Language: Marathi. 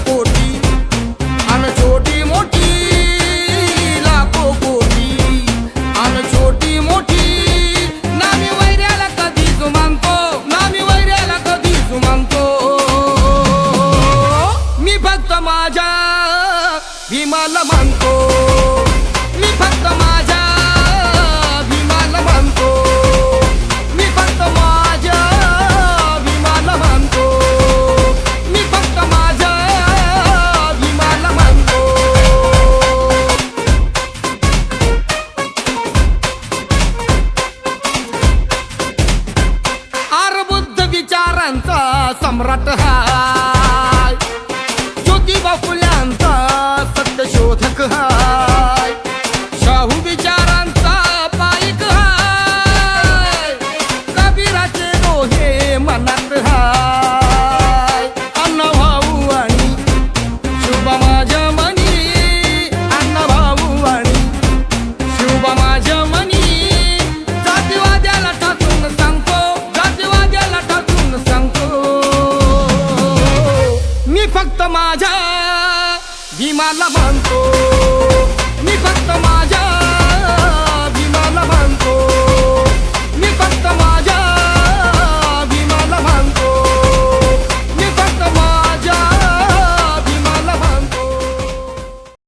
कोटी अन छोटी मोठी लाखो कोटी अन छोटी मोठी नामी वैऱ्याला कधी जुमानतो नामी वैऱ्याला कधी जुमानतो मी फक्त माझ्या भीमाला मानतो मी फक्त माझ्या भीमाला मानतो मी फक्त माझ्या भीमाला मानतो मी फक्त माझ्या भीमाला मानतो आरबुद्ध विचारांचा सम्राट हाय ज्योतिबा फुल्यांचा सत्यशोधक हाय शाहू विचारांचा पाईक हाय कबीराचे दोहे मनात हाय अण्णाभाऊ आणि शिवबा माझ्या मनी अण्णाभाऊ आणि शिवबा माझ्या मनी जातीवाद्याला ठाकून सांगतो जातीवाद्याला ठाकून सांगतो मी फक्त माझ्या भीमाला मानतो मी फक्त माझ्या भीमाला मानतो मी फक्त माझ्या